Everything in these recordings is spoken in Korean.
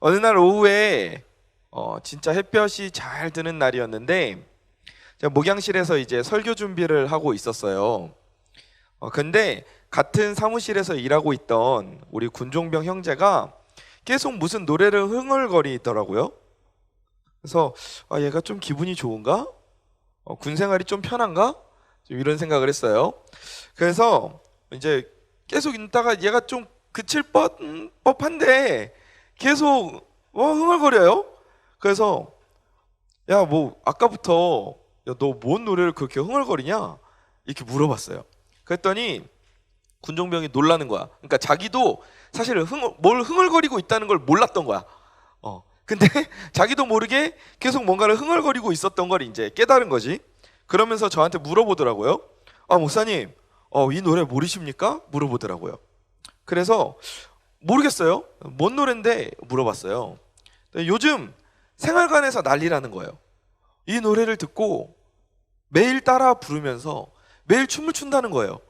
어느 날 오후에 진짜 햇볕이 잘 드는 날이었는데 제가 목양실에서 이제 설교 준비를 하고 있었어요. 근데 같은 사무실에서 일하고 있던 우리 군종병 형제가 계속 무슨 노래를 흥얼거리더라고요. 그래서 얘가 좀 기분이 좋은가? 군 생활이 좀 편한가? 좀 이런 생각을 했어요. 그래서 이제 계속 있다가 얘가 좀 그칠 법한데 계속 흥얼거려요. 그래서 야, 뭐 아까부터 너 뭔 노래를 그렇게 흥얼거리냐? 이렇게 물어봤어요. 그랬더니 군종병이 놀라는 거야. 그러니까 자기도 사실 뭘 흥얼거리고 있다는 걸 몰랐던 거야. 근데 자기도 모르게 계속 뭔가를 흥얼거리고 있었던 걸 이제 깨달은 거지. 그러면서 저한테 물어보더라고요. 목사님, 이 노래 모르십니까? 물어보더라고요. 그래서 모르겠어요. 뭔 노래인데 물어봤어요. 요즘 생활관에서 난리라는 거예요. 이 노래를 듣고 매일 따라 부르면서 매일 춤을 춘다는 거예요.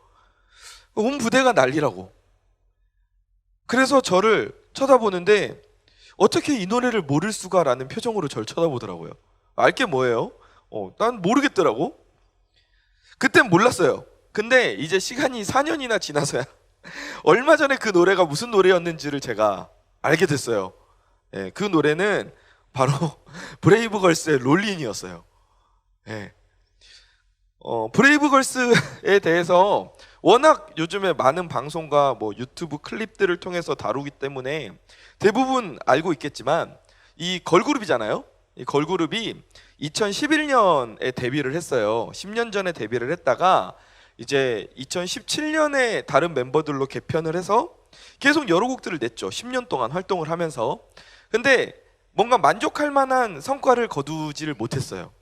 온 부대가 난리라고. 그래서 저를 쳐다보는데 어떻게 이 노래를 모를 수가 라는 표정으로 저를 쳐다보더라고요. 알게 뭐예요? 난 모르겠더라고. 그땐 몰랐어요. 근데 이제 시간이 4년이나 지나서야 얼마 전에 그 노래가 무슨 노래였는지를 제가 알게 됐어요. 그 노래는 바로 브레이브걸스의 롤린이었어요. 브레이브걸스에 대해서 워낙 요즘에 많은 방송과 뭐 유튜브 클립들을 통해서 다루기 때문에 대부분 알고 있겠지만 이 걸그룹이잖아요. 이 걸그룹이 2011년에 데뷔를 했어요. 10년 전에 데뷔를 했다가 이제 2017년에 다른 멤버들로 개편을 해서 계속 여러 곡들을 냈죠. 10년 동안 활동을 하면서. 근데 뭔가 만족할 만한 성과를 거두지를 못했어요.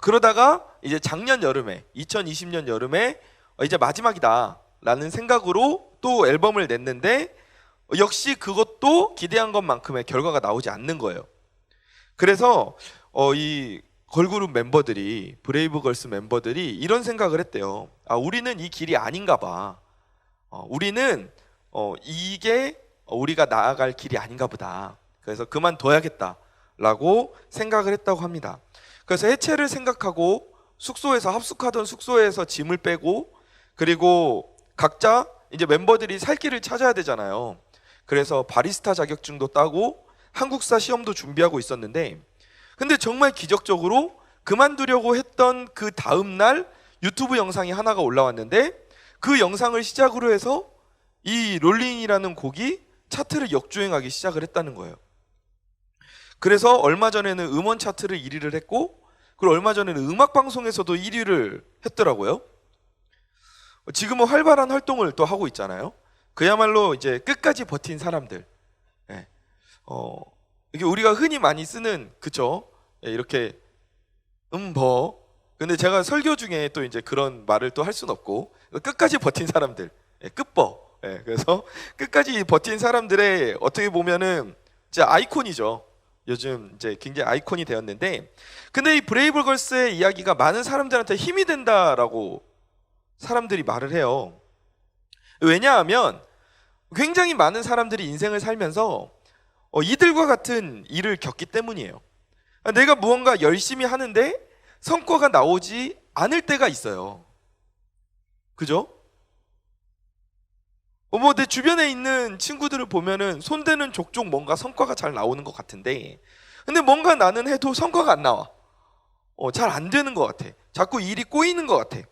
그러다가 이제 작년 여름에 2020년 여름에 이제 마지막이다 라는 생각으로 또 앨범을 냈는데 역시 그것도 기대한 것만큼의 결과가 나오지 않는 거예요. 그래서 이 걸그룹 멤버들이, 브레이브걸스 멤버들이 이런 생각을 했대요. 우리는 이 길이 아닌가 봐. 우리는 이게 우리가 나아갈 길이 아닌가 보다. 그래서 그만둬야겠다 라고 생각을 했다고 합니다. 그래서 해체를 생각하고 숙소에서 합숙하던 숙소에서 짐을 빼고 그리고 각자 이제 멤버들이 살 길을 찾아야 되잖아요. 그래서 바리스타 자격증도 따고 한국사 시험도 준비하고 있었는데 근데 정말 기적적으로 그만두려고 했던 그 다음 날 유튜브 영상이 하나가 올라왔는데 그 영상을 시작으로 해서 이 롤링이라는 곡이 차트를 역주행하기 시작을 했다는 거예요. 그래서 얼마 전에는 음원 차트를 1위를 했고 그리고 얼마 전에는 음악방송에서도 1위를 했더라고요. 지금은 활발한 활동을 또 하고 있잖아요. 그야말로 이제 끝까지 버틴 사람들. 이게 우리가 흔히 많이 쓰는 그쵸? 이렇게 근데 제가 설교 중에 또 이제 그런 말을 또 할 수는 없고 끝까지 버틴 사람들. 끝버. 그래서 끝까지 버틴 사람들의 어떻게 보면은 진짜 아이콘이죠. 요즘 이제 굉장히 아이콘이 되었는데 근데 이 브레이브걸스의 이야기가 많은 사람들한테 힘이 된다라고 사람들이 말을 해요. 왜냐하면 굉장히 많은 사람들이 인생을 살면서 이들과 같은 일을 겪기 때문이에요. 내가 무언가 열심히 하는데 성과가 나오지 않을 때가 있어요. 그죠? 내 주변에 있는 친구들을 보면은 손대는 족족 뭔가 성과가 잘 나오는 것 같은데 근데 뭔가 나는 해도 성과가 안 나와. 잘 안 되는 것 같아. 자꾸 일이 꼬이는 것 같아.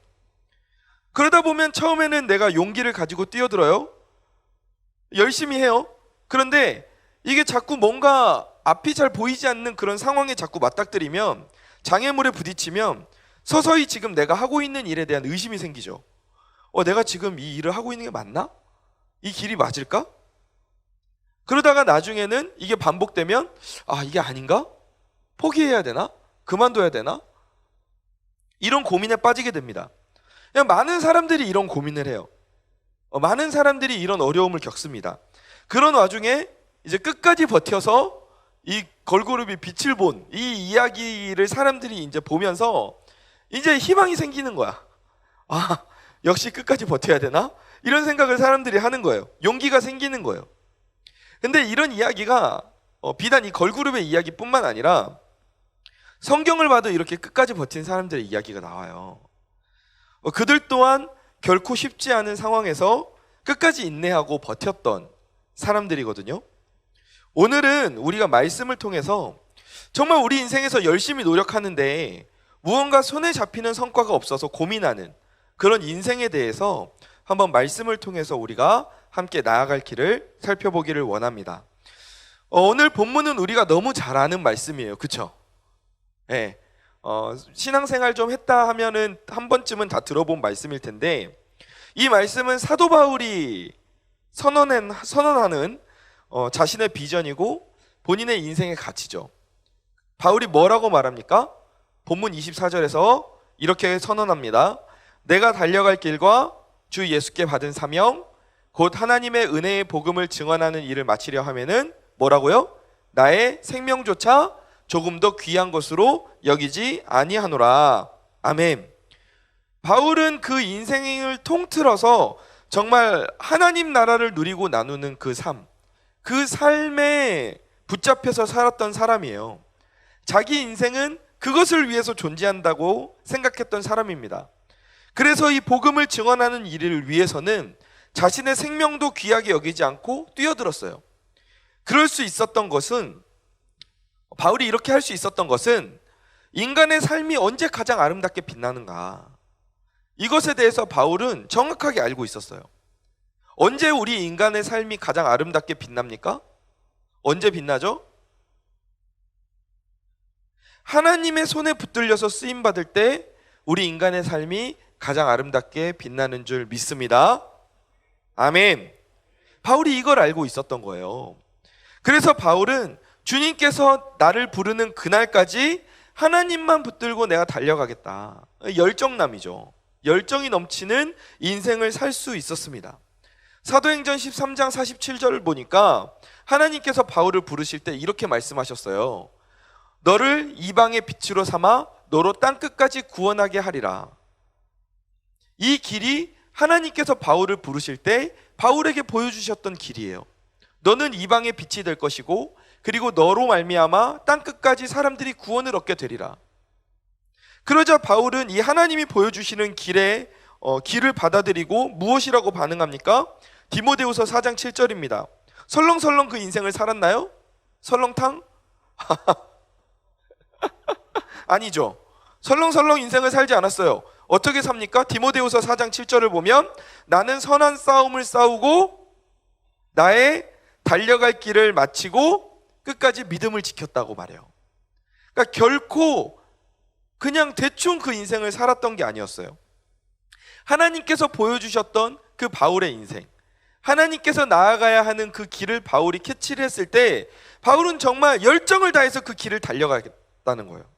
그러다 보면 처음에는 내가 용기를 가지고 뛰어들어요. 열심히 해요. 그런데 이게 자꾸 뭔가 앞이 잘 보이지 않는 그런 상황에 자꾸 맞닥뜨리면 장애물에 부딪히면 서서히 지금 내가 하고 있는 일에 대한 의심이 생기죠. 내가 지금 이 일을 하고 있는 게 맞나? 이 길이 맞을까? 그러다가 나중에는 이게 반복되면 이게 아닌가? 포기해야 되나? 그만둬야 되나? 이런 고민에 빠지게 됩니다. 그냥 많은 사람들이 이런 고민을 해요. 많은 사람들이 이런 어려움을 겪습니다. 그런 와중에 이제 끝까지 버텨서 이 걸그룹이 빛을 본 이 이야기를 사람들이 이제 보면서 이제 희망이 생기는 거야. 역시 끝까지 버텨야 되나? 이런 생각을 사람들이 하는 거예요. 용기가 생기는 거예요. 근데 이런 이야기가 비단 이 걸그룹의 이야기뿐만 아니라 성경을 봐도 이렇게 끝까지 버틴 사람들의 이야기가 나와요. 그들 또한 결코 쉽지 않은 상황에서 끝까지 인내하고 버텼던 사람들이거든요. 오늘은 우리가 말씀을 통해서 정말 우리 인생에서 열심히 노력하는데 무언가 손에 잡히는 성과가 없어서 고민하는 그런 인생에 대해서 한번 말씀을 통해서 우리가 함께 나아갈 길을 살펴보기를 원합니다. 오늘 본문은 우리가 너무 잘 아는 말씀이에요. 그쵸? 네. 신앙생활 좀 했다 하면은 한 번쯤은 다 들어본 말씀일 텐데, 이 말씀은 사도 바울이 선언하는 자신의 비전이고 본인의 인생의 가치죠. 바울이 뭐라고 말합니까? 본문 24절에서 이렇게 선언합니다. 내가 달려갈 길과 주 예수께 받은 사명 곧 하나님의 은혜의 복음을 증언하는 일을 마치려 하면은 뭐라고요? 나의 생명조차 조금 더 귀한 것으로 여기지 아니하노라. 아멘. 바울은 그 인생을 통틀어서 정말 하나님 나라를 누리고 나누는 그 삶에 붙잡혀서 살았던 사람이에요. 자기 인생은 그것을 위해서 존재한다고 생각했던 사람입니다. 그래서 이 복음을 증언하는 일을 위해서는 자신의 생명도 귀하게 여기지 않고 뛰어들었어요. 그럴 수 있었던 것은, 바울이 이렇게 할 수 있었던 것은 인간의 삶이 언제 가장 아름답게 빛나는가, 이것에 대해서 바울은 정확하게 알고 있었어요. 언제 우리 인간의 삶이 가장 아름답게 빛납니까? 언제 빛나죠? 하나님의 손에 붙들려서 쓰임받을 때 우리 인간의 삶이 가장 아름답게 빛나는 줄 믿습니다. 아멘. 바울이 이걸 알고 있었던 거예요. 그래서 바울은 주님께서 나를 부르는 그날까지 하나님만 붙들고 내가 달려가겠다. 열정남이죠. 열정이 넘치는 인생을 살 수 있었습니다. 사도행전 13장 47절을 보니까 하나님께서 바울을 부르실 때 이렇게 말씀하셨어요. 너를 이방의 빛으로 삼아 너로 땅끝까지 구원하게 하리라. 이 길이 하나님께서 바울을 부르실 때 바울에게 보여주셨던 길이에요. 너는 이방의 빛이 될 것이고 그리고 너로 말미암아 땅끝까지 사람들이 구원을 얻게 되리라. 그러자 바울은 이 하나님이 보여주시는 길을 받아들이고 무엇이라고 반응합니까? 디모데후서 4장 7절입니다. 설렁설렁 그 인생을 살았나요? 설렁탕? 아니죠. 설렁설렁 인생을 살지 않았어요. 어떻게 삽니까? 디모데후서 4장 7절을 보면 나는 선한 싸움을 싸우고 나의 달려갈 길을 마치고 끝까지 믿음을 지켰다고 말해요. 그러니까 결코 그냥 대충 그 인생을 살았던 게 아니었어요. 하나님께서 보여주셨던 그 바울의 인생, 하나님께서 나아가야 하는 그 길을 바울이 캐치를 했을 때 바울은 정말 열정을 다해서 그 길을 달려가겠다는 거예요.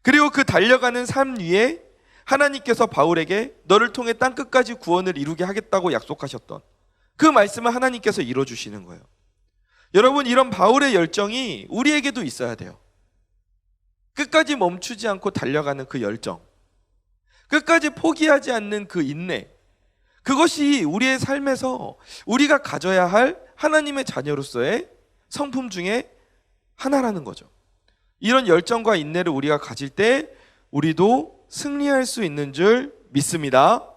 그리고 그 달려가는 삶 위에 하나님께서 바울에게 너를 통해 땅끝까지 구원을 이루게 하겠다고 약속하셨던 그 말씀을 하나님께서 이뤄주시는 거예요. 여러분, 이런 바울의 열정이 우리에게도 있어야 돼요. 끝까지 멈추지 않고 달려가는 그 열정, 끝까지 포기하지 않는 그 인내, 그것이 우리의 삶에서 우리가 가져야 할 하나님의 자녀로서의 성품 중에 하나라는 거죠. 이런 열정과 인내를 우리가 가질 때 우리도 승리할 수 있는 줄 믿습니다.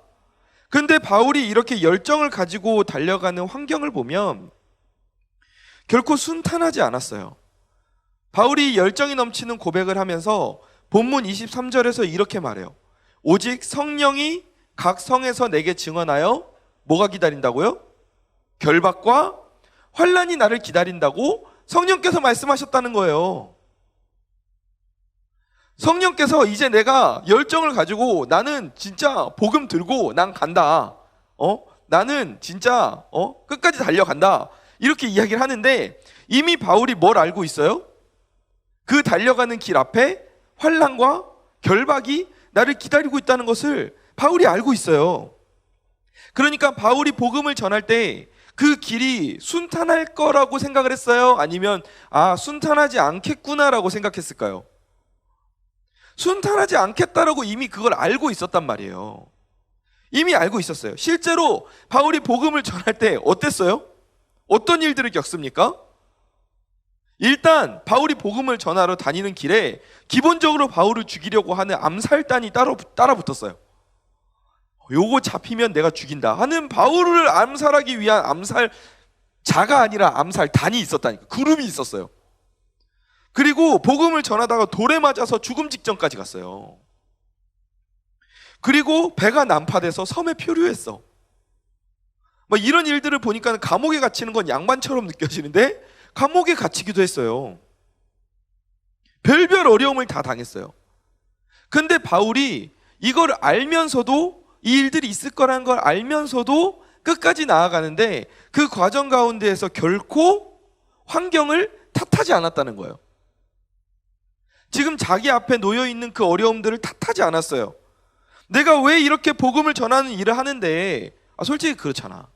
그런데 바울이 이렇게 열정을 가지고 달려가는 환경을 보면 결코 순탄하지 않았어요. 바울이 열정이 넘치는 고백을 하면서 본문 23절에서 이렇게 말해요. 오직 성령이 각 성에서 내게 증언하여 뭐가 기다린다고요? 결박과 환난이 나를 기다린다고 성령께서 말씀하셨다는 거예요. 성령께서 이제 내가 열정을 가지고 나는 진짜 복음 들고 난 간다. 나는 진짜 끝까지 달려간다. 이렇게 이야기를 하는데 이미 바울이 뭘 알고 있어요? 그 달려가는 길 앞에 환난과 결박이 나를 기다리고 있다는 것을 바울이 알고 있어요. 그러니까 바울이 복음을 전할 때 그 길이 순탄할 거라고 생각을 했어요? 아니면 순탄하지 않겠구나라고 생각했을까요? 순탄하지 않겠다라고 이미 그걸 알고 있었단 말이에요. 이미 알고 있었어요. 실제로 바울이 복음을 전할 때 어땠어요? 어떤 일들을 겪습니까? 일단 바울이 복음을 전하러 다니는 길에 기본적으로 바울을 죽이려고 하는 암살단이 따라 붙었어요. 요거 잡히면 내가 죽인다 하는, 바울을 암살하기 위한 암살자가 아니라 암살단이 있었다니까. 그룹이 있었어요. 그리고 복음을 전하다가 돌에 맞아서 죽음 직전까지 갔어요. 그리고 배가 난파돼서 섬에 표류했어. 이런 일들을 보니까 감옥에 갇히는 건 양반처럼 느껴지는데 감옥에 갇히기도 했어요. 별별 어려움을 다 당했어요. 근데 바울이 이걸 알면서도, 이 일들이 있을 거라는 걸 알면서도 끝까지 나아가는데 그 과정 가운데에서 결코 환경을 탓하지 않았다는 거예요. 지금 자기 앞에 놓여 있는 그 어려움들을 탓하지 않았어요. 내가 왜 이렇게 복음을 전하는 일을 하는데, 솔직히 그렇잖아.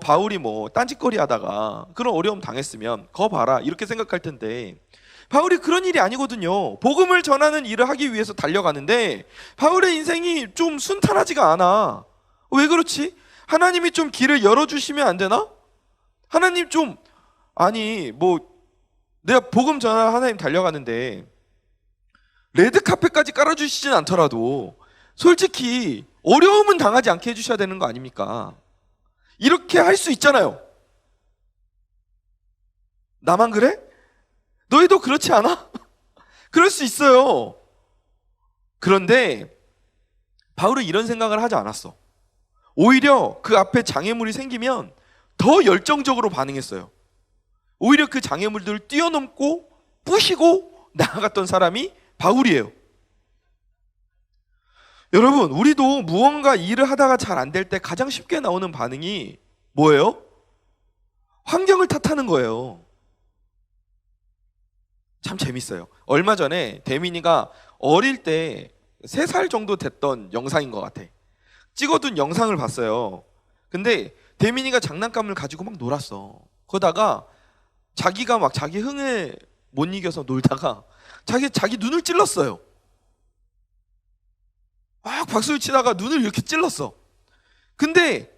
바울이 딴짓거리 하다가 그런 어려움 당했으면 거 봐라 이렇게 생각할 텐데, 바울이 그런 일이 아니거든요. 복음을 전하는 일을 하기 위해서 달려가는데 바울의 인생이 좀 순탄하지가 않아. 왜 그렇지? 하나님이 좀 길을 열어주시면 안 되나? 하나님 좀, 내가 복음 전하러 하나님 달려가는데 레드카펫까지 깔아주시진 않더라도 솔직히 어려움은 당하지 않게 해주셔야 되는 거 아닙니까? 이렇게 할 수 있잖아요. 나만 그래? 너희도 그렇지 않아? 그럴 수 있어요. 그런데 바울은 이런 생각을 하지 않았어. 오히려 그 앞에 장애물이 생기면 더 열정적으로 반응했어요. 오히려 그 장애물들을 뛰어넘고 부시고 나아갔던 사람이 바울이에요. 여러분, 우리도 무언가 일을 하다가 잘 안 될 때 가장 쉽게 나오는 반응이 뭐예요? 환경을 탓하는 거예요. 참 재밌어요. 얼마 전에 대민이가 어릴 때 3살 정도 됐던 영상인 것 같아. 찍어둔 영상을 봤어요. 근데 대민이가 장난감을 가지고 막 놀았어. 그러다가 자기가 막 자기 흥에 못 이겨서 놀다가 자기 눈을 찔렀어요. 막 박수를 치다가 눈을 이렇게 찔렀어. 근데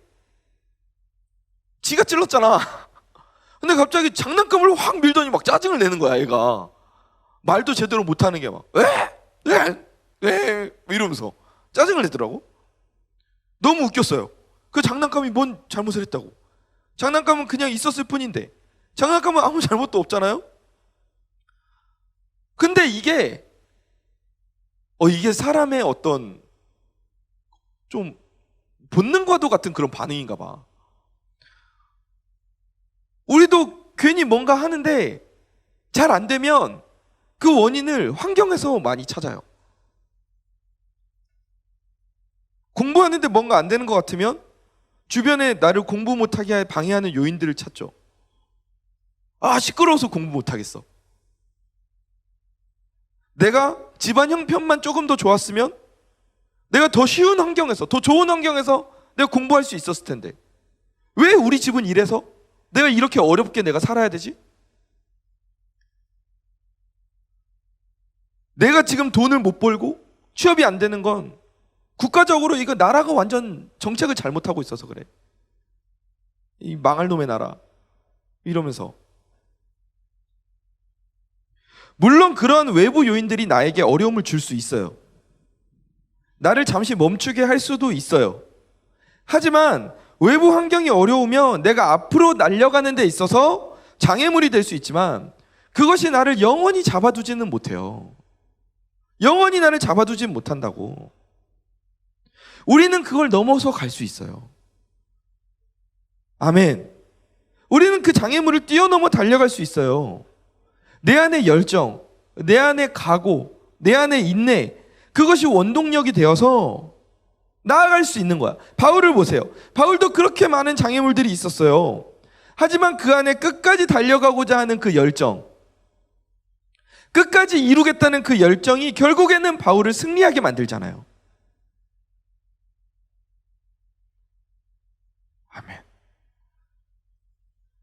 지가 찔렀잖아. 근데 갑자기 장난감을 확 밀더니 막 짜증을 내는 거야, 얘가. 말도 제대로 못하는 게 막 왜 이러면서 짜증을 내더라고. 너무 웃겼어요. 그 장난감이 뭔 잘못을 했다고. 장난감은 그냥 있었을 뿐인데, 장난감은 아무 잘못도 없잖아요. 근데 이게 사람의 어떤 좀 본능과도 같은 그런 반응인가 봐. 우리도 괜히 뭔가 하는데 잘 안 되면 그 원인을 환경에서 많이 찾아요. 공부하는데 뭔가 안 되는 것 같으면 주변에 나를 공부 못하게 방해하는 요인들을 찾죠. 시끄러워서 공부 못하겠어. 내가 집안 형편만 조금 더 좋았으면 내가 더 쉬운 환경에서, 더 좋은 환경에서 내가 공부할 수 있었을 텐데 왜 우리 집은 이래서 내가 이렇게 어렵게 내가 살아야 되지? 내가 지금 돈을 못 벌고 취업이 안 되는 건 국가적으로 이거 나라가 완전 정책을 잘못하고 있어서 그래. 이 망할 놈의 나라 이러면서. 물론 그런 외부 요인들이 나에게 어려움을 줄 수 있어요. 나를 잠시 멈추게 할 수도 있어요. 하지만 외부 환경이 어려우면 내가 앞으로 날려가는 데 있어서 장애물이 될 수 있지만 그것이 나를 영원히 잡아두지는 못해요. 영원히 나를 잡아두진 못한다고. 우리는 그걸 넘어서 갈 수 있어요. 아멘. 우리는 그 장애물을 뛰어넘어 달려갈 수 있어요. 내 안의 열정, 내 안의 각오, 내 안의 인내, 그것이 원동력이 되어서 나아갈 수 있는 거야. 바울을 보세요. 바울도 그렇게 많은 장애물들이 있었어요. 하지만 그 안에 끝까지 달려가고자 하는 그 열정, 끝까지 이루겠다는 그 열정이 결국에는 바울을 승리하게 만들잖아요. 아멘.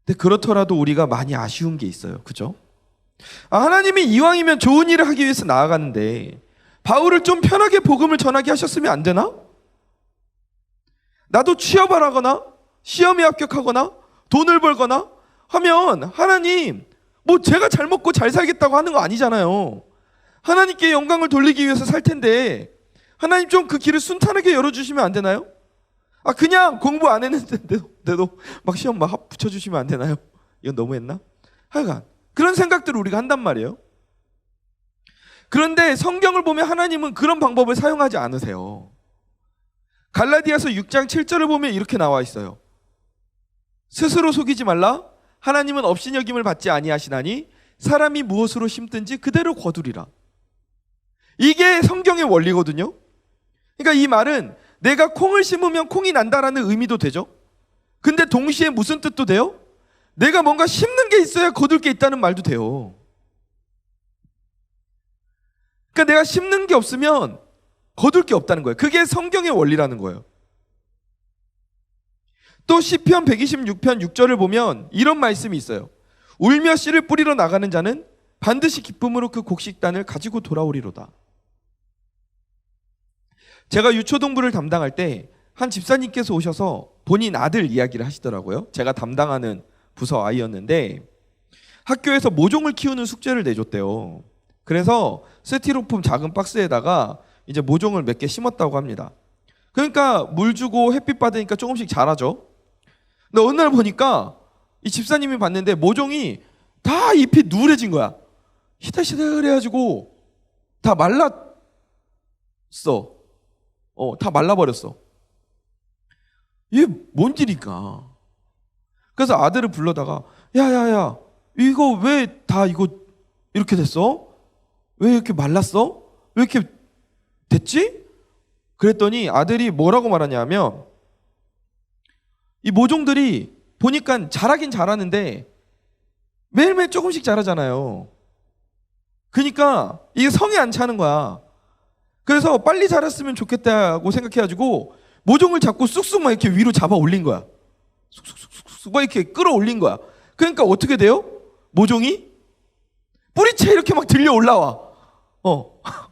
근데 그렇더라도 우리가 많이 아쉬운 게 있어요. 그죠? 하나님이 이왕이면 좋은 일을 하기 위해서 나아가는데 바울을 좀 편하게 복음을 전하게 하셨으면 안 되나? 나도 취업을 하거나 시험에 합격하거나 돈을 벌거나 하면 하나님 뭐 제가 잘 먹고 잘 살겠다고 하는 거 아니잖아요. 하나님께 영광을 돌리기 위해서 살 텐데 하나님 좀 그 길을 순탄하게 열어주시면 안 되나요? 그냥 공부 안 했는데도 막 시험 막 붙여주시면 안 되나요? 이건 너무했나? 하여간 그런 생각들을 우리가 한단 말이에요. 그런데 성경을 보면 하나님은 그런 방법을 사용하지 않으세요. 갈라디아서 6장 7절을 보면 이렇게 나와 있어요. 스스로 속이지 말라. 하나님은 업신여김을 받지 아니하시나니 사람이 무엇으로 심든지 그대로 거두리라. 이게 성경의 원리거든요. 그러니까 이 말은 내가 콩을 심으면 콩이 난다라는 의미도 되죠. 근데 동시에 무슨 뜻도 돼요? 내가 뭔가 심는 게 있어야 거둘 게 있다는 말도 돼요. 그러니까 내가 심는 게 없으면 거둘 게 없다는 거예요. 그게 성경의 원리라는 거예요. 또 시편 126편 6절을 보면 이런 말씀이 있어요. 울며 씨를 뿌리러 나가는 자는 반드시 기쁨으로 그 곡식단을 가지고 돌아오리로다. 제가 유초동부를 담당할 때 한 집사님께서 오셔서 본인 아들 이야기를 하시더라고요. 제가 담당하는 부서 아이였는데 학교에서 모종을 키우는 숙제를 내줬대요. 그래서 스티로폼 작은 박스에다가 이제 모종을 몇 개 심었다고 합니다. 그러니까 물 주고 햇빛 받으니까 조금씩 자라죠. 근데 어느 날 보니까 이 집사님이 봤는데 모종이 다 잎이 누래진 거야. 희들희들해가지고 다 말랐어. 다 말라버렸어. 이게 뭔 일일까? 그래서 아들을 불러다가 야야야 이거 왜 다 이거 이렇게 됐어? 왜 이렇게 말랐어? 왜 이렇게 됐지? 그랬더니 아들이 뭐라고 말하냐면 이 모종들이 보니까 자라긴 자라는데 매일매일 조금씩 자라잖아요. 그러니까 이게 성이 안 차는 거야. 그래서 빨리 자랐으면 좋겠다고 생각해가지고 모종을 자꾸 쑥쑥 막 이렇게 위로 잡아 올린 거야. 쑥쑥쑥쑥 막 이렇게 끌어올린 거야. 그러니까 어떻게 돼요? 모종이 뿌리채 이렇게 막 들려 올라와.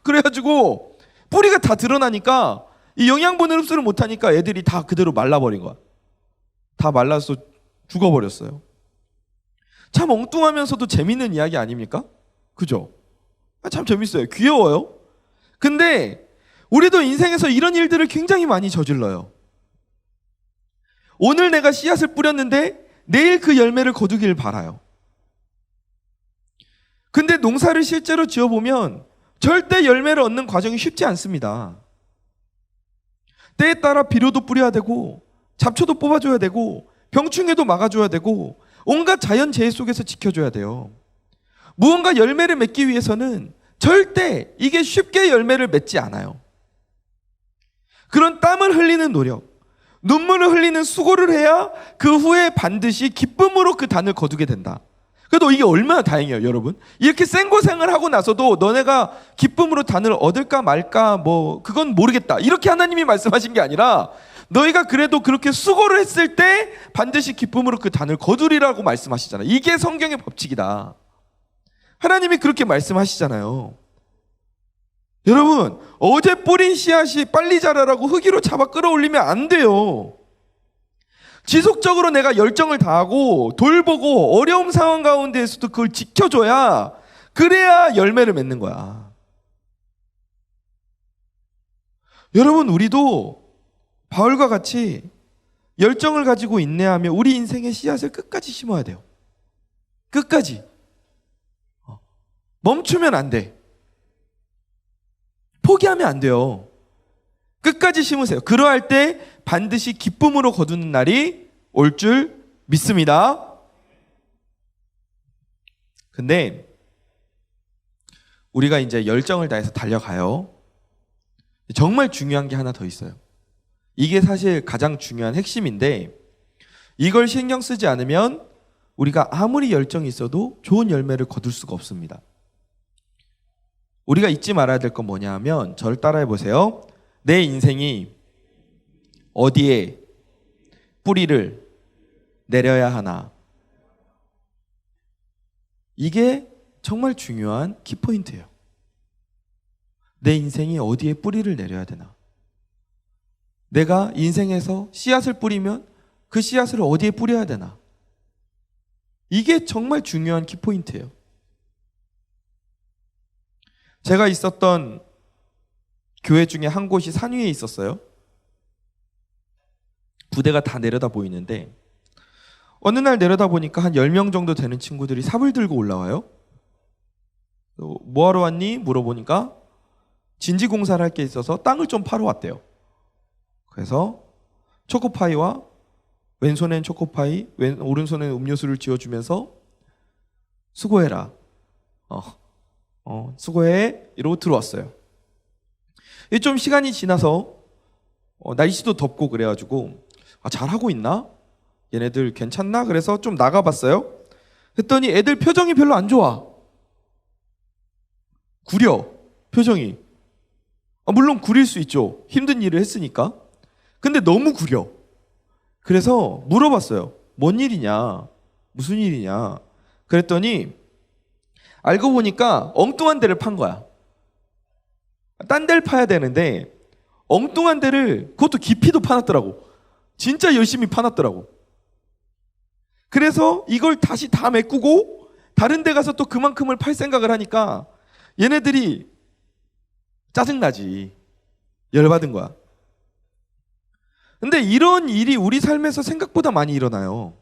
그래가지고 뿌리가 다 드러나니까 이 영양분을 흡수를 못하니까 애들이 다 그대로 말라버린 거야. 다 말라서 죽어버렸어요. 참 엉뚱하면서도 재밌는 이야기 아닙니까? 그죠? 참 재밌어요. 귀여워요. 근데 우리도 인생에서 이런 일들을 굉장히 많이 저질러요. 오늘 내가 씨앗을 뿌렸는데 내일 그 열매를 거두길 바라요. 근데 농사를 실제로 지어보면 절대 열매를 얻는 과정이 쉽지 않습니다. 때에 따라 비료도 뿌려야 되고 잡초도 뽑아줘야 되고 병충해도 막아줘야 되고 온갖 자연재해 속에서 지켜줘야 돼요. 무언가 열매를 맺기 위해서는 절대 이게 쉽게 열매를 맺지 않아요. 그런 땀을 흘리는 노력, 눈물을 흘리는 수고를 해야 그 후에 반드시 기쁨으로 그 단을 거두게 된다. 그래도 이게 얼마나 다행이에요, 여러분. 이렇게 생고생을 하고 나서도 너네가 기쁨으로 단을 얻을까 말까 뭐 그건 모르겠다, 이렇게 하나님이 말씀하신 게 아니라 너희가 그래도 그렇게 수고를 했을 때 반드시 기쁨으로 그 단을 거두리라고 말씀하시잖아요. 이게 성경의 법칙이다. 하나님이 그렇게 말씀하시잖아요. 여러분, 어제 뿌린 씨앗이 빨리 자라라고 흙위로 잡아 끌어올리면 안 돼요. 지속적으로 내가 열정을 다하고 돌보고 어려움 상황 가운데에서도 그걸 지켜줘야, 그래야 열매를 맺는 거야. 여러분, 우리도 바울과 같이 열정을 가지고 인내하며 우리 인생의 씨앗을 끝까지 심어야 돼요. 끝까지. 멈추면 안 돼. 포기하면 안 돼요. 끝까지 심으세요. 그러할 때 반드시 기쁨으로 거두는 날이 올 줄 믿습니다. 근데 우리가 이제 열정을 다해서 달려가요. 정말 중요한 게 하나 더 있어요. 이게 사실 가장 중요한 핵심인데, 이걸 신경 쓰지 않으면 우리가 아무리 열정이 있어도 좋은 열매를 거둘 수가 없습니다. 우리가 잊지 말아야 될 건 뭐냐 하면, 저를 따라해 보세요. 내 인생이 어디에 뿌리를 내려야 하나. 이게 정말 중요한 키포인트예요. 내 인생이 어디에 뿌리를 내려야 되나. 내가 인생에서 씨앗을 뿌리면 그 씨앗을 어디에 뿌려야 되나. 이게 정말 중요한 키포인트예요. 제가 있었던 교회 중에 한 곳이 산 위에 있었어요. 부대가 다 내려다 보이는데 어느 날 내려다 보니까 한 10명 정도 되는 친구들이 삽을 들고 올라와요. 뭐하러 왔니? 물어보니까 진지 공사를 할 게 있어서 땅을 좀 파러 왔대요. 그래서 초코파이와 왼손엔 초코파이, 오른손엔 음료수를 쥐어주면서 수고해라. 수고해. 이러고 들어왔어요. 좀 시간이 지나서 날씨도 덥고 그래가지고 잘하고 있나? 얘네들 괜찮나? 그래서 좀 나가봤어요. 했더니 애들 표정이 별로 안 좋아. 구려, 표정이. 물론 구릴 수 있죠. 힘든 일을 했으니까. 근데 너무 구려. 그래서 물어봤어요. 뭔 일이냐? 무슨 일이냐? 그랬더니 알고 보니까 엉뚱한 데를 판 거야. 딴 데를 파야 되는데 엉뚱한 데를, 그것도 깊이도 파놨더라고. 진짜 열심히 파놨더라고. 그래서 이걸 다시 다 메꾸고 다른 데 가서 또 그만큼을 팔 생각을 하니까 얘네들이 짜증나지. 열받은 거야. 근데 이런 일이 우리 삶에서 생각보다 많이 일어나요.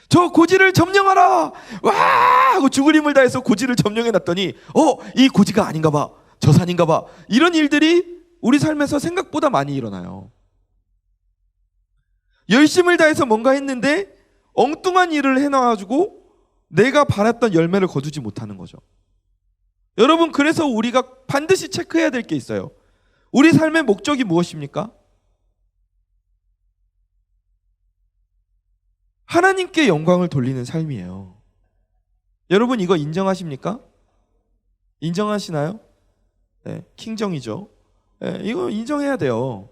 저 고지를 점령하라! 와! 하고 죽을 힘을 다해서 고지를 점령해놨더니 이 고지가 아닌가 봐. 저 산인가 봐. 이런 일들이 우리 삶에서 생각보다 많이 일어나요. 열심을 다해서 뭔가 했는데 엉뚱한 일을 해놔가지고 내가 바랐던 열매를 거두지 못하는 거죠. 여러분, 그래서 우리가 반드시 체크해야 될 게 있어요. 우리 삶의 목적이 무엇입니까? 하나님께 영광을 돌리는 삶이에요. 여러분, 이거 인정하십니까? 인정하시나요? 네, 킹정이죠. 네, 이거 인정해야 돼요.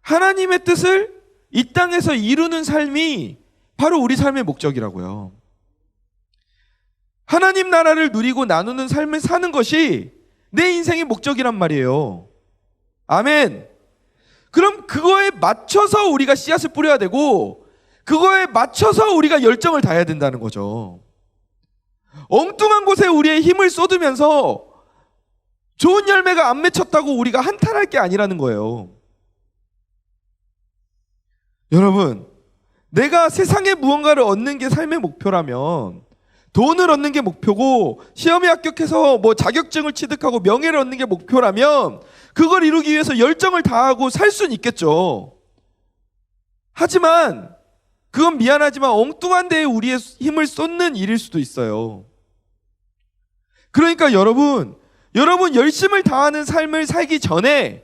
하나님의 뜻을 이 땅에서 이루는 삶이 바로 우리 삶의 목적이라고요. 하나님 나라를 누리고 나누는 삶을 사는 것이 내 인생의 목적이란 말이에요. 아멘. 그럼 그거에 맞춰서 우리가 씨앗을 뿌려야 되고 그거에 맞춰서 우리가 열정을 다해야 된다는 거죠. 엉뚱한 곳에 우리의 힘을 쏟으면서 좋은 열매가 안 맺혔다고 우리가 한탄할 게 아니라는 거예요. 여러분, 내가 세상에 무언가를 얻는 게 삶의 목표라면, 돈을 얻는 게 목표고 시험에 합격해서 자격증을 취득하고 명예를 얻는 게 목표라면 그걸 이루기 위해서 열정을 다하고 살 수는 있겠죠. 하지만 그건 미안하지만 엉뚱한 데에 우리의 힘을 쏟는 일일 수도 있어요. 그러니까 여러분 열심을 다하는 삶을 살기 전에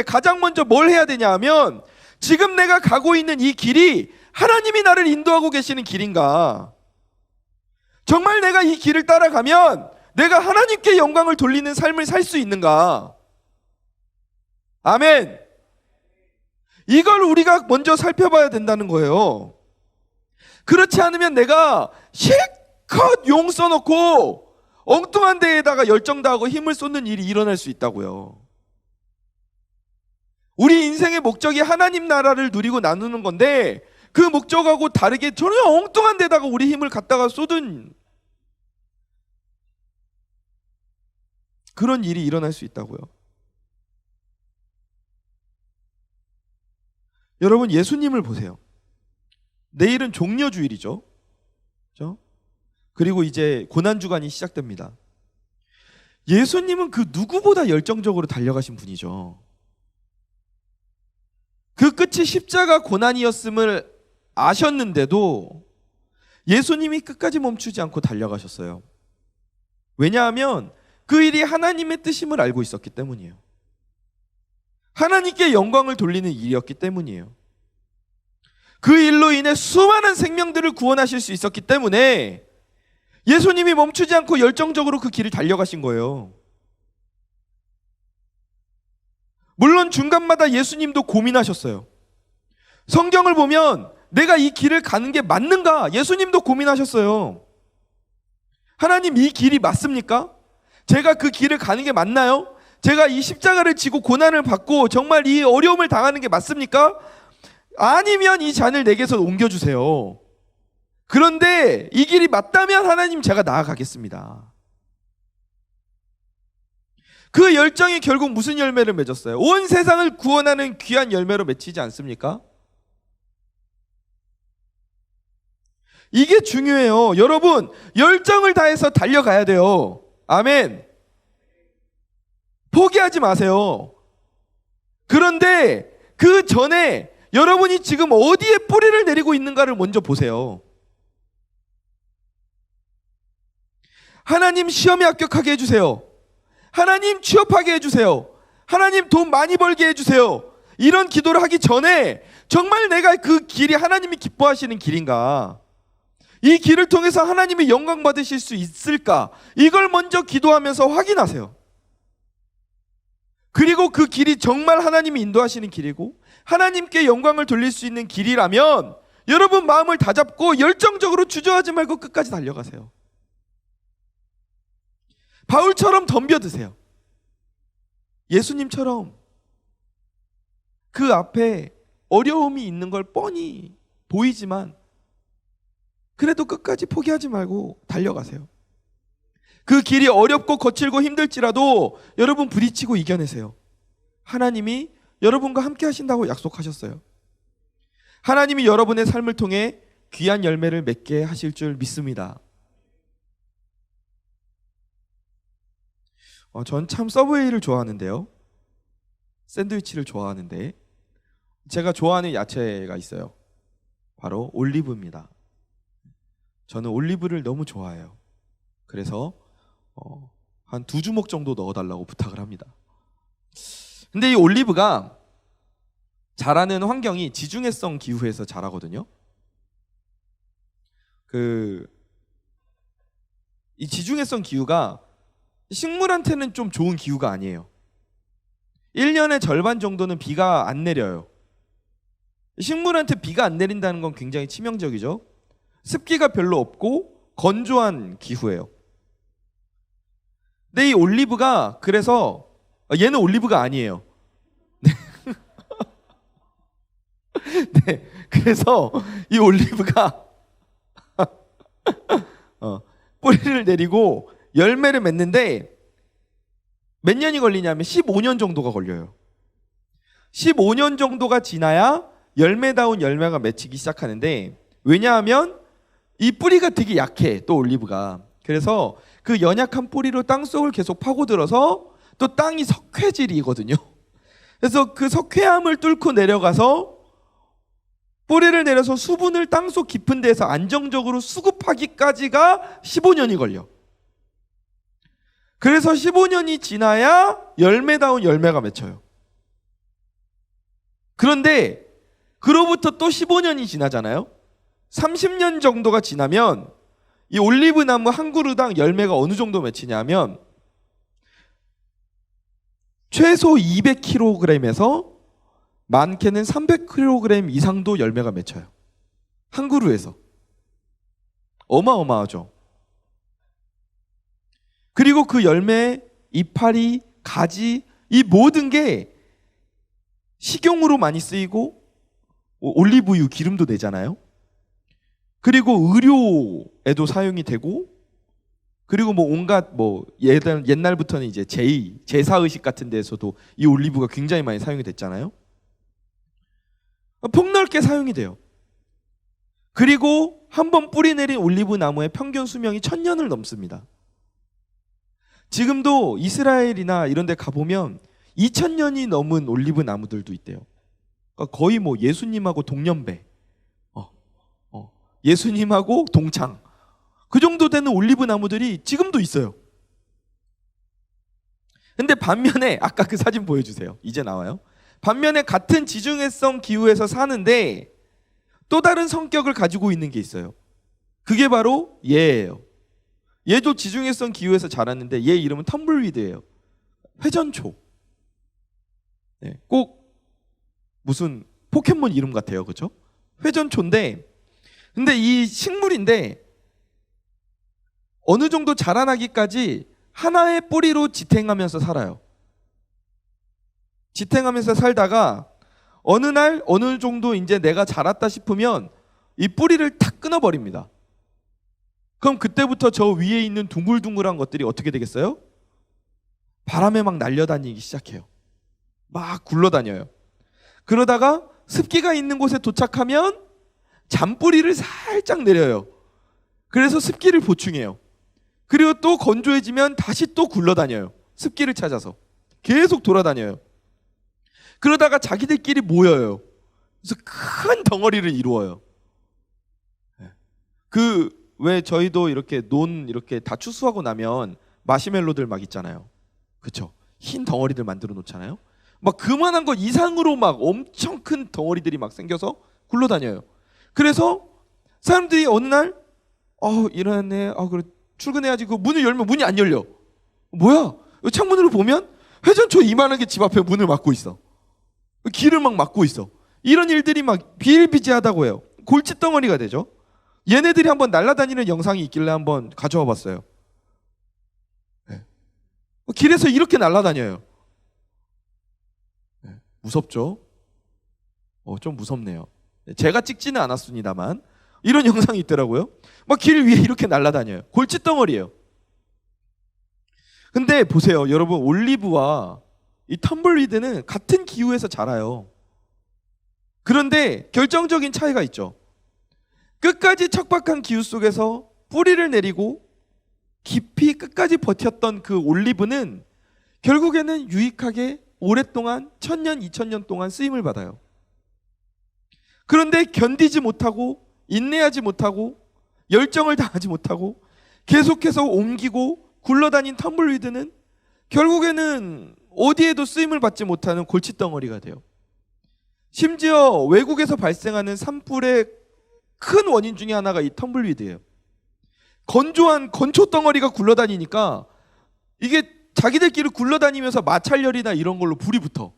가장 먼저 뭘 해야 되냐 하면, 지금 내가 가고 있는 이 길이 하나님이 나를 인도하고 계시는 길인가? 정말 내가 이 길을 따라가면 내가 하나님께 영광을 돌리는 삶을 살 수 있는가? 아멘. 이걸 우리가 먼저 살펴봐야 된다는 거예요. 그렇지 않으면 내가 실컷 용 써놓고 엉뚱한 데에다가 열정 다하고 힘을 쏟는 일이 일어날 수 있다고요. 우리 인생의 목적이 하나님 나라를 누리고 나누는 건데 그 목적하고 다르게 전혀 엉뚱한 데다가 우리 힘을 갖다가 쏟은 그런 일이 일어날 수 있다고요. 여러분, 예수님을 보세요. 내일은 종려주일이죠. 그렇죠? 그리고 이제 고난주간이 시작됩니다. 예수님은 그 누구보다 열정적으로 달려가신 분이죠. 그 끝이 십자가 고난이었음을 아셨는데도 예수님이 끝까지 멈추지 않고 달려가셨어요. 왜냐하면 그 일이 하나님의 뜻임을 알고 있었기 때문이에요. 하나님께 영광을 돌리는 일이었기 때문이에요. 그 일로 인해 수많은 생명들을 구원하실 수 있었기 때문에 예수님이 멈추지 않고 열정적으로 그 길을 달려가신 거예요. 물론 중간마다 예수님도 고민하셨어요. 성경을 보면 내가 이 길을 가는 게 맞는가? 예수님도 고민하셨어요. 하나님, 이 길이 맞습니까? 제가 그 길을 가는 게 맞나요? 제가 이 십자가를 지고 고난을 받고 정말 이 어려움을 당하는 게 맞습니까? 아니면 이 잔을 내게서 옮겨주세요. 그런데 이 길이 맞다면 하나님 제가 나아가겠습니다. 그 열정이 결국 무슨 열매를 맺었어요? 온 세상을 구원하는 귀한 열매로 맺히지 않습니까? 이게 중요해요. 여러분, 열정을 다해서 달려가야 돼요. 아멘. 포기하지 마세요. 그런데 그 전에 여러분이 지금 어디에 뿌리를 내리고 있는가를 먼저 보세요. 하나님 시험에 합격하게 해주세요. 하나님 취업하게 해주세요. 하나님 돈 많이 벌게 해주세요. 이런 기도를 하기 전에 정말 내가 그 길이 하나님이 기뻐하시는 길인가? 이 길을 통해서 하나님이 영광 받으실 수 있을까? 이걸 먼저 기도하면서 확인하세요. 그리고 그 길이 정말 하나님이 인도하시는 길이고 하나님께 영광을 돌릴 수 있는 길이라면 여러분 마음을 다잡고 열정적으로 주저하지 말고 끝까지 달려가세요. 바울처럼 덤벼드세요. 예수님처럼 그 앞에 어려움이 있는 걸 뻔히 보이지만 그래도 끝까지 포기하지 말고 달려가세요. 그 길이 어렵고 거칠고 힘들지라도 여러분 부딪히고 이겨내세요. 하나님이 여러분과 함께 하신다고 약속하셨어요. 하나님이 여러분의 삶을 통해 귀한 열매를 맺게 하실 줄 믿습니다. 전 참 서브웨이를 좋아하는데요. 샌드위치를 좋아하는데 제가 좋아하는 야채가 있어요. 바로 올리브입니다. 저는 올리브를 너무 좋아해요. 그래서 한 2주먹 정도 넣어달라고 부탁을 합니다. 근데 이 올리브가 자라는 환경이 지중해성 기후에서 자라거든요. 이 지중해성 기후가 식물한테는 좀 좋은 기후가 아니에요. 1년의 절반 정도는 비가 안 내려요. 식물한테 비가 안 내린다는 건 굉장히 치명적이죠. 습기가 별로 없고 건조한 기후예요. 근데 이 올리브가 그래서 얘는 올리브가 아니에요. 네, 그래서 이 올리브가 뿌리를 내리고 열매를 맺는데 몇 년이 걸리냐면 15년 정도가 걸려요. 15년 정도가 지나야 열매다운 열매가 맺히기 시작하는데 왜냐하면 이 뿌리가 되게 약해. 또 올리브가. 그래서 그 연약한 뿌리로 땅속을 계속 파고들어서 또 땅이 석회질이거든요. 그래서 그 석회암을 뚫고 내려가서 뿌리를 내려서 수분을 땅속 깊은 데서 안정적으로 수급하기까지가 15년이 걸려. 그래서 15년이 지나야 열매다운 열매가 맺혀요. 그런데 그로부터 또 15년이 지나잖아요. 30년 정도가 지나면 이 올리브 나무 한 그루당 열매가 어느 정도 맺히냐면 최소 200kg에서 많게는 300kg 이상도 열매가 맺혀요. 한 그루에서. 어마어마하죠. 그리고 그 열매, 이파리, 가지 이 모든 게 식용으로 많이 쓰이고 올리브유 기름도 내잖아요. 그리고 의료에도 사용이 되고 그리고 뭐 온갖 뭐 옛날부터는 이제 제사의식 같은 데에서도 이 올리브가 굉장히 많이 사용이 됐잖아요. 폭넓게 사용이 돼요. 그리고 한번 뿌리 내린 올리브 나무의 평균 수명이 1000년을 넘습니다. 지금도 이스라엘이나 이런 데 가보면 2000년이 넘은 올리브 나무들도 있대요. 그러니까 거의 뭐 예수님하고 동년배, 예수님하고 동창 그 정도 되는 올리브 나무들이 지금도 있어요. 근데 반면에 아까 그 사진 보여주세요. 이제 나와요. 반면에 같은 지중해성 기후에서 사는데 또 다른 성격을 가지고 있는 게 있어요. 그게 바로 얘예요. 얘도 지중해성 기후에서 자랐는데 얘 이름은 텀블위드예요. 회전초. 네, 꼭 무슨 포켓몬 이름 같아요. 그렇죠? 회전초인데 근데 이 식물인데 어느 정도 자라나기까지 하나의 뿌리로 지탱하면서 살아요. 지탱하면서 살다가 어느 날 어느 정도 이제 내가 자랐다 싶으면 이 뿌리를 탁 끊어버립니다. 그럼 그때부터 저 위에 있는 둥글둥글한 것들이 어떻게 되겠어요? 바람에 막 날려다니기 시작해요. 막 굴러다녀요. 그러다가 습기가 있는 곳에 도착하면 잔뿌리를 살짝 내려요. 그래서 습기를 보충해요. 그리고 또 건조해지면 다시 또 굴러다녀요. 습기를 찾아서 계속 돌아다녀요. 그러다가 자기들끼리 모여요. 그래서 큰 덩어리를 이루어요. 그 왜 저희도 이렇게 이렇게 다 추수하고 나면 마시멜로들 막 있잖아요. 그렇죠? 흰 덩어리들 만들어 놓잖아요. 막 그만한 거 이상으로 막 엄청 큰 덩어리들이 막 생겨서 굴러다녀요. 그래서 사람들이 어느 날 일어났네. 그래 출근해야지. 그 문을 열면 문이 안 열려. 뭐야? 창문으로 보면 회전초 이만한 게 집 앞에 문을 막고 있어. 길을 막 막고 있어. 이런 일들이 막 비일비재하다고 해요. 골칫덩어리가 되죠. 얘네들이 한번 날아다니는 영상이 있길래 한번 가져와 봤어요. 네. 길에서 이렇게 날아다녀요. 네. 무섭죠? 좀 무섭네요. 제가 찍지는 않았습니다만 이런 영상이 있더라고요. 막 길 위에 이렇게 날아다녀요. 골칫덩어리예요. 근데 보세요, 여러분, 올리브와 이 텀블리드는 같은 기후에서 자라요. 그런데 결정적인 차이가 있죠. 끝까지 척박한 기후 속에서 뿌리를 내리고 깊이 끝까지 버텼던 그 올리브는 결국에는 유익하게 오랫동안 1000년, 2000년 동안 쓰임을 받아요. 그런데 견디지 못하고 인내하지 못하고 열정을 다하지 못하고 계속해서 옮기고 굴러다닌 텀블리드는 결국에는 어디에도 쓰임을 받지 못하는 골칫덩어리가 돼요. 심지어 외국에서 발생하는 산불의 큰 원인 중에 하나가 이 텀블리드예요. 건조한 건초덩어리가 굴러다니니까 이게 자기들끼리 굴러다니면서 마찰열이나 이런 걸로 불이 붙어.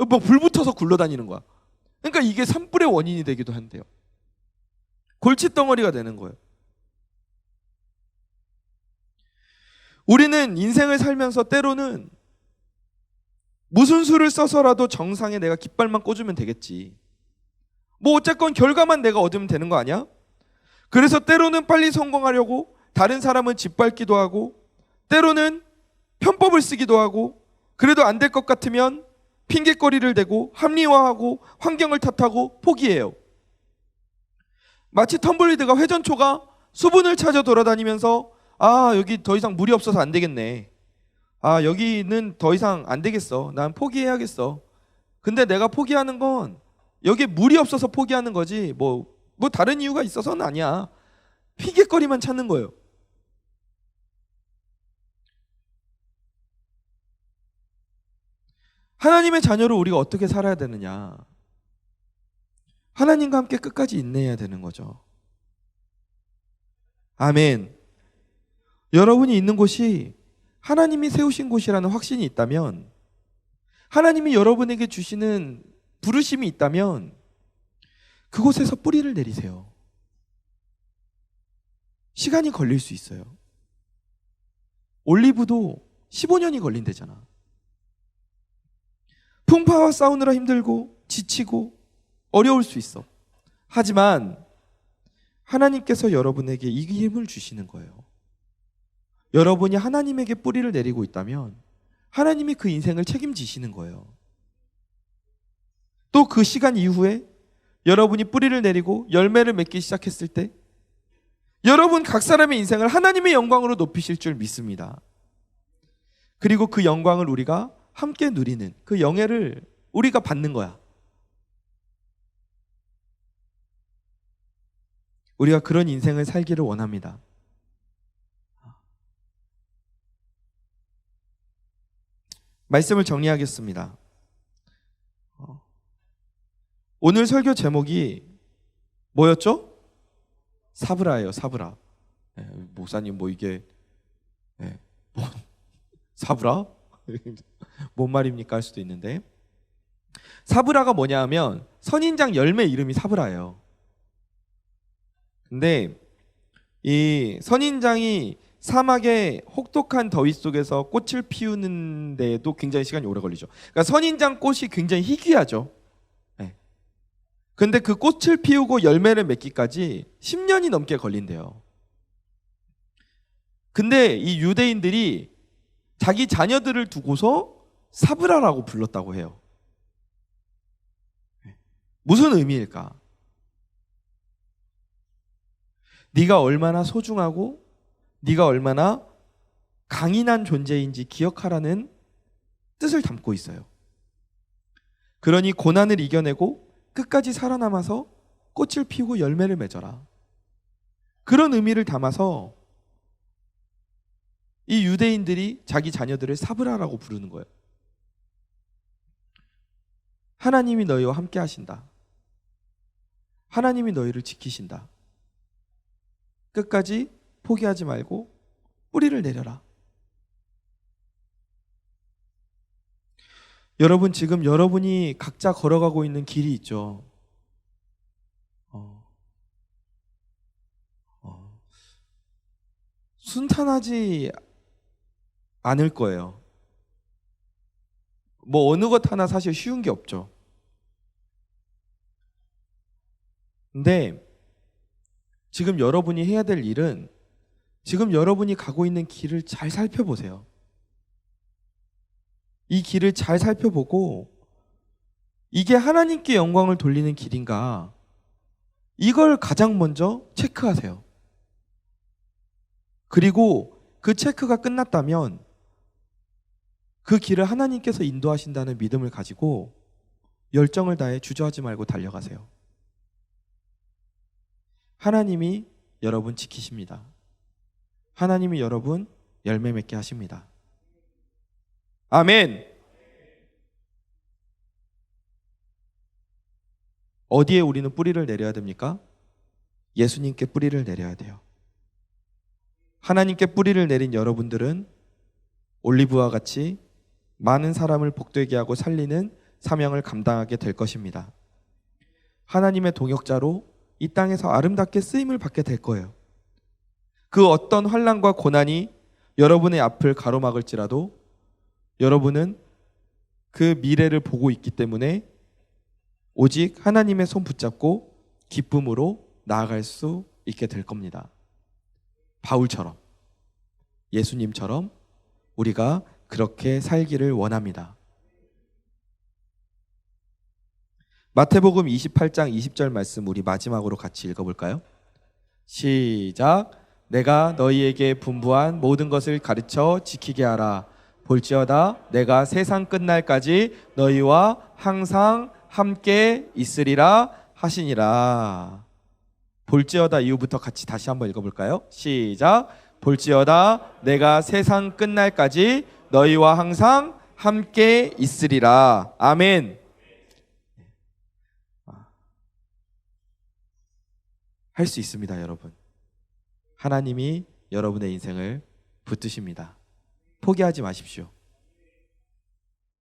뭐 불 붙어서 굴러다니는 거야. 그러니까 이게 산불의 원인이 되기도 한대요. 골칫덩어리가 되는 거예요. 우리는 인생을 살면서 때로는 무슨 수를 써서라도 정상에 내가 깃발만 꽂으면 되겠지. 뭐 어쨌건 결과만 내가 얻으면 되는 거 아니야? 그래서 때로는 빨리 성공하려고 다른 사람은 짓밟기도 하고 때로는 편법을 쓰기도 하고 그래도 안 될 것 같으면 핑계거리를 대고 합리화하고 환경을 탓하고 포기해요. 마치 텀블리드가 회전초가 수분을 찾아 돌아다니면서 여기 더 이상 물이 없어서 안 되겠네. 여기는 더 이상 안 되겠어. 난 포기해야겠어. 근데 내가 포기하는 건 여기에 물이 없어서 포기하는 거지 뭐 다른 이유가 있어서는 아니야. 핑계거리만 찾는 거예요. 하나님의 자녀로 우리가 어떻게 살아야 되느냐? 하나님과 함께 끝까지 인내해야 되는 거죠. 아멘. 여러분이 있는 곳이 하나님이 세우신 곳이라는 확신이 있다면, 하나님이 여러분에게 주시는 부르심이 있다면 그곳에서 뿌리를 내리세요. 시간이 걸릴 수 있어요. 올리브도 15년이 걸린대잖아. 풍파와 싸우느라 힘들고 지치고 어려울 수 있어. 하지만 하나님께서 여러분에게 이 힘을 주시는 거예요. 여러분이 하나님에게 뿌리를 내리고 있다면 하나님이 그 인생을 책임지시는 거예요. 또 그 시간 이후에 여러분이 뿌리를 내리고 열매를 맺기 시작했을 때 여러분 각 사람의 인생을 하나님의 영광으로 높이실 줄 믿습니다. 그리고 그 영광을 우리가 함께 누리는 그 영예를 우리가 받는 거야. 우리가 그런 인생을 살기를 원합니다. 말씀을 정리하겠습니다. 오늘 설교 제목이 뭐였죠? 사브라예요. 사브라. 목사님 이게 사브라? 뭔 말입니까? 할 수도 있는데, 사브라가 뭐냐 하면 선인장 열매 이름이 사브라예요. 근데 이 선인장이 사막의 혹독한 더위 속에서 꽃을 피우는 데에도 굉장히 시간이 오래 걸리죠. 그러니까 선인장 꽃이 굉장히 희귀하죠. 근데 그 꽃을 피우고 열매를 맺기까지 10년이 넘게 걸린대요. 근데 이 유대인들이 자기 자녀들을 두고서 사브라라고 불렀다고 해요. 무슨 의미일까? 네가 얼마나 소중하고 네가 얼마나 강인한 존재인지 기억하라는 뜻을 담고 있어요. 그러니 고난을 이겨내고 끝까지 살아남아서 꽃을 피우고 열매를 맺어라. 그런 의미를 담아서 이 유대인들이 자기 자녀들을 사브라라고 부르는 거예요. 하나님이 너희와 함께 하신다. 하나님이 너희를 지키신다. 끝까지 포기하지 말고 뿌리를 내려라. 여러분, 지금 여러분이 각자 걸어가고 있는 길이 있죠. 순탄하지 않을 거예요. 뭐 어느 것 하나 사실 쉬운 게 없죠. 근데 지금 여러분이 해야 될 일은 지금 여러분이 가고 있는 길을 잘 살펴보세요. 이 길을 잘 살펴보고 이게 하나님께 영광을 돌리는 길인가? 이걸 가장 먼저 체크하세요. 그리고 그 체크가 끝났다면 그 길을 하나님께서 인도하신다는 믿음을 가지고 열정을 다해 주저하지 말고 달려가세요. 하나님이 여러분 지키십니다. 하나님이 여러분 열매 맺게 하십니다. 아멘. 어디에 우리는 뿌리를 내려야 됩니까? 예수님께 뿌리를 내려야 돼요. 하나님께 뿌리를 내린 여러분들은 올리브와 같이 많은 사람을 복되게 하고 살리는 사명을 감당하게 될 것입니다. 하나님의 동역자로 이 땅에서 아름답게 쓰임을 받게 될 거예요. 그 어떤 환난과 고난이 여러분의 앞을 가로막을지라도 여러분은 그 미래를 보고 있기 때문에 오직 하나님의 손 붙잡고 기쁨으로 나아갈 수 있게 될 겁니다. 바울처럼, 예수님처럼 우리가 그렇게 살기를 원합니다. 마태복음 28장 20절 말씀 우리 마지막으로 같이 읽어볼까요? 시작. 내가 너희에게 분부한 모든 것을 가르쳐 지키게 하라. 볼지어다 내가 세상 끝날까지 너희와 항상 함께 있으리라 하시니라. 볼지어다 이후부터 같이 다시 한번 읽어볼까요? 시작. 볼지어다 내가 세상 끝날까지 너희와 항상 함께 있으리라. 아멘. 할 수 있습니다, 여러분. 하나님이 여러분의 인생을 붙드십니다. 포기하지 마십시오.